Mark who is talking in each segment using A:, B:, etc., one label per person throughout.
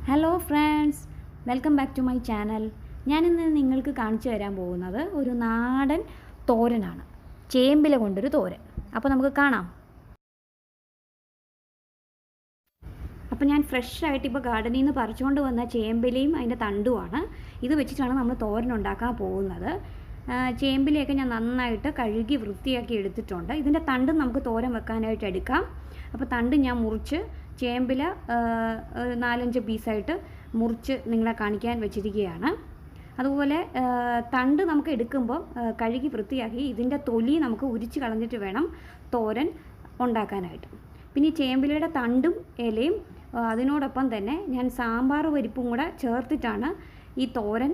A: Hello friends, welcome back to my channel. ഞാനിന്ന് നിങ്ങൾക്ക് കാണിച്ചു തരാൻ പോകുന്നത് ഒരു നാടൻ തോരനാണ്. ചേമ്പില കൊണ്ടൊരു തോരൻ. അപ്പോൾ നമുക്ക് കാണാം. അപ്പോൾ ഞാൻ ഫ്രഷായിട്ട് ഇപ്പോൾ ഗാർഡനിൽ നിന്ന് പറിച്ചുകൊണ്ട് വന്ന ചേമ്പിലയും അതിൻ്റെ തണ്ടുമാണ്. ഇത് വെച്ചിട്ടാണ് നമ്മൾ തോരൻ ഉണ്ടാക്കാൻ പോകുന്നത്. ചേമ്പിലയൊക്കെ ഞാൻ നന്നായിട്ട് കഴുകി വൃത്തിയാക്കി എടുത്തിട്ടുണ്ട്. ഇതിൻ്റെ തണ്ട് നമുക്ക് തോരൻ വെക്കാനായിട്ട് എടുക്കാം. അപ്പോൾ തണ്ട് ഞാൻ മുറിച്ച് ചേമ്പില 4-5 പീസായിട്ട് മുറിച്ച് നിങ്ങളെ കാണിക്കാൻ വെച്ചിരിക്കുകയാണ്. അതുപോലെ തണ്ട് നമുക്ക് എടുക്കുമ്പോൾ കഴുകി വൃത്തിയാക്കി ഇതിൻ്റെ തൊലി നമുക്ക് ഉരിച്ച് കളഞ്ഞിട്ട് വേണം തോരൻ ഉണ്ടാക്കാനായിട്ട്. പിന്നെ ഈ ചേമ്പിലയുടെ തണ്ടും ഇലയും അതിനോടൊപ്പം തന്നെ ഞാൻ സാമ്പാർ പരിപ്പും കൂടെ ചേർത്തിട്ടാണ് ഈ തോരൻ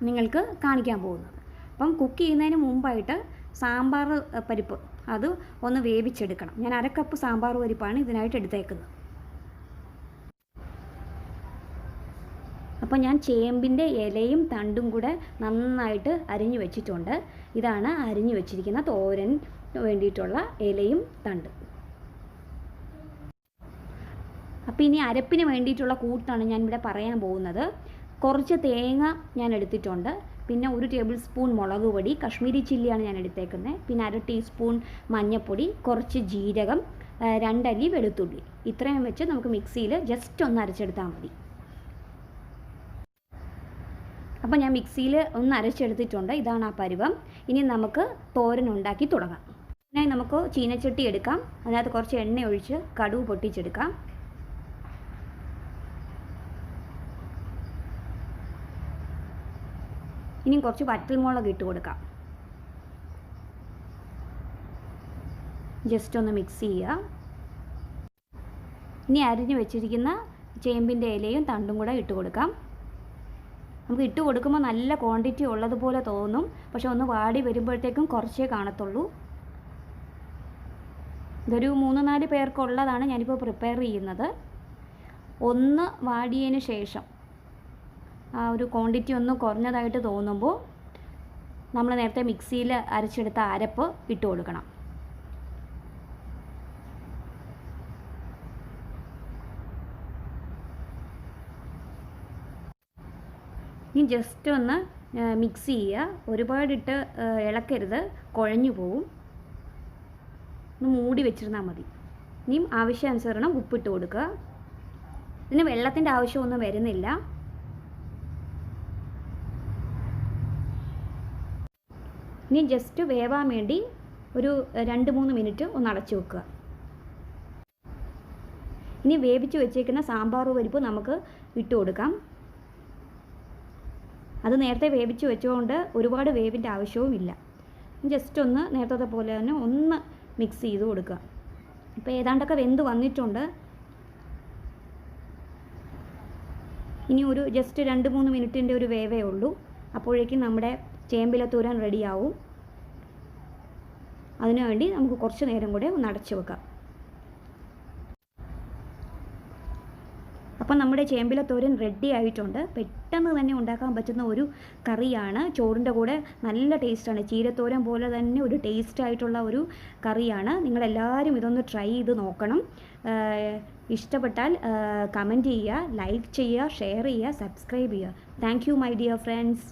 A: നിങ്ങൾക്ക് കാണിക്കാൻ പോകുന്നത്. അപ്പം കുക്ക് ചെയ്യുന്നതിന് മുമ്പായിട്ട് സാമ്പാർ പരിപ്പ് അത് ഒന്ന് വേവിച്ചെടുക്കണം. ഞാൻ 1/2 കപ്പ് സാമ്പാർ പരിപ്പാണ് ഇതിനായിട്ട് എടുത്തേക്കുന്നത്. അപ്പോൾ ഞാൻ ചേമ്പിൻ്റെ ഇലയും തണ്ടും കൂടെ നന്നായിട്ട് അരിഞ്ഞു വെച്ചിട്ടുണ്ട്. ഇതാണ് അരിഞ്ഞു വെച്ചിരിക്കുന്ന തോരൻ വേണ്ടിയിട്ടുള്ള ഇലയും തണ്ട്. അപ്പോൾ ഇനി അരപ്പിന് വേണ്ടിയിട്ടുള്ള കൂട്ടാണ് ഞാൻ ഇവിടെ പറയാൻ പോകുന്നത്. കുറച്ച് തേങ്ങ ഞാൻ എടുത്തിട്ടുണ്ട്. പിന്നെ 1 ടേബിൾ സ്പൂൺ മുളക് പൊടി, കശ്മീരി ചില്ലിയാണ് ഞാൻ എടുത്തേക്കുന്നത്. പിന്നെ 1/2 ടീസ്പൂൺ മഞ്ഞൾപ്പൊടി, കുറച്ച് ജീരകം, 2 അല്ലി വെളുത്തുള്ളി. ഇത്രയും വെച്ച് നമുക്ക് മിക്സിയിൽ ജസ്റ്റ് ഒന്ന് അരച്ചെടുത്താൽ മതി. അപ്പോൾ ഞാൻ മിക്സിയിൽ ഒന്ന് അരച്ചെടുത്തിട്ടുണ്ട്. ഇതാണ് ആ പരുവം. ഇനി നമുക്ക് തോരൻ ഉണ്ടാക്കി തുടങ്ങാം. ഇതിനായി നമുക്ക് ചീനച്ചട്ടി എടുക്കാം. അതിനകത്ത് കുറച്ച് എണ്ണ ഒഴിച്ച് കടുക് പൊട്ടിച്ചെടുക്കാം. ഇനി കുറച്ച് വറ്റൽമുളക് ഇട്ട് കൊടുക്കാം. ജസ്റ്റ് ഒന്ന് മിക്സ് ചെയ്യുക. ഇനി അരിഞ്ഞു വെച്ചിരിക്കുന്ന ചേമ്പിൻ്റെ ഇലയും തണ്ടും കൂടെ ഇട്ട് കൊടുക്കാം. നമുക്ക് ഇട്ട് കൊടുക്കുമ്പോൾ നല്ല ക്വാണ്ടിറ്റി ഉള്ളതുപോലെ തോന്നും, പക്ഷെ ഒന്ന് വാടി വരുമ്പോഴത്തേക്കും കുറച്ചേ കാണത്തുള്ളൂ. ഇതൊരു 3-4 പേർക്കുള്ളതാണ് ഞാനിപ്പോൾ പ്രിപ്പയർ ചെയ്യുന്നത്. ഒന്ന് വാടിയതിന് ശേഷം ആ ഒരു ക്വാണ്ടിറ്റി ഒന്ന് കുറഞ്ഞതായിട്ട് തോന്നുമ്പോൾ നമ്മൾ നേരത്തെ മിക്സിയിൽ അരച്ചെടുത്ത അരപ്പ് ഇട്ട് കൊടുക്കണം. ഇനി ജസ്റ്റ് ഒന്ന് മിക്സ് ചെയ്യുക. ഒരുപാടിട്ട് ഇളക്കരുത്, കുഴഞ്ഞു പോവും. ഒന്ന് മൂടി വെച്ചിരുന്നാൽ മതി. ഇനിയും ആവശ്യാനുസരണം ഉപ്പിട്ട് കൊടുക്കുക. ഇതിന് വെള്ളത്തിൻ്റെ ആവശ്യമൊന്നും വരുന്നില്ല. ഇനി ജസ്റ്റ് വേവാൻ വേണ്ടി ഒരു 2-3 മിനിറ്റ് ഒന്ന് അടച്ചു വെക്കുക. ഇനി വേവിച്ച് വെച്ചേക്കുന്ന സാമ്പാർ പരിപ്പ് നമുക്ക് ഇട്ട് കൊടുക്കാം. അത് നേരത്തെ വേവിച്ച് വെച്ചുകൊണ്ട് ഒരുപാട് വേവിൻ്റെ ആവശ്യവുമില്ല. ജസ്റ്റ് ഒന്ന് നേരത്തെ പോലെ തന്നെ ഒന്ന് മിക്സ് ചെയ്ത് കൊടുക്കുക. ഇപ്പോൾ ഏതാണ്ടൊക്കെ വെന്ത് വന്നിട്ടുണ്ട്. ഇനി ഒരു ജസ്റ്റ് 2-3 മിനിറ്റിൻ്റെ ഒരു വേവേ ഉള്ളൂ. അപ്പോഴേക്കും നമ്മുടെ ചേമ്പില തോരൻ റെഡിയാവും. അതിനുവേണ്ടി നമുക്ക് കുറച്ച് നേരം കൂടെ ഒന്ന് അടച്ചു വെക്കാം. അപ്പം നമ്മുടെ ചേമ്പില തോരൻ റെഡി ആയിട്ടുണ്ട്. പെട്ടെന്ന് തന്നെ ഉണ്ടാക്കാൻ പറ്റുന്ന ഒരു കറിയാണ്. ചോറിൻ്റെ കൂടെ നല്ല ടേസ്റ്റാണ്. ചീരത്തോരൻ പോലെ തന്നെ ഒരു ടേസ്റ്റായിട്ടുള്ള ഒരു കറിയാണ്. നിങ്ങളെല്ലാവരും ഇതൊന്ന് ട്രൈ ചെയ്ത് നോക്കണം. ഇഷ്ടപ്പെട്ടാൽ കമൻറ്റ് ചെയ്യുക, ലൈക്ക് ചെയ്യുക, ഷെയർ ചെയ്യുക, സബ്സ്ക്രൈബ് ചെയ്യുക. Thank you my dear friends.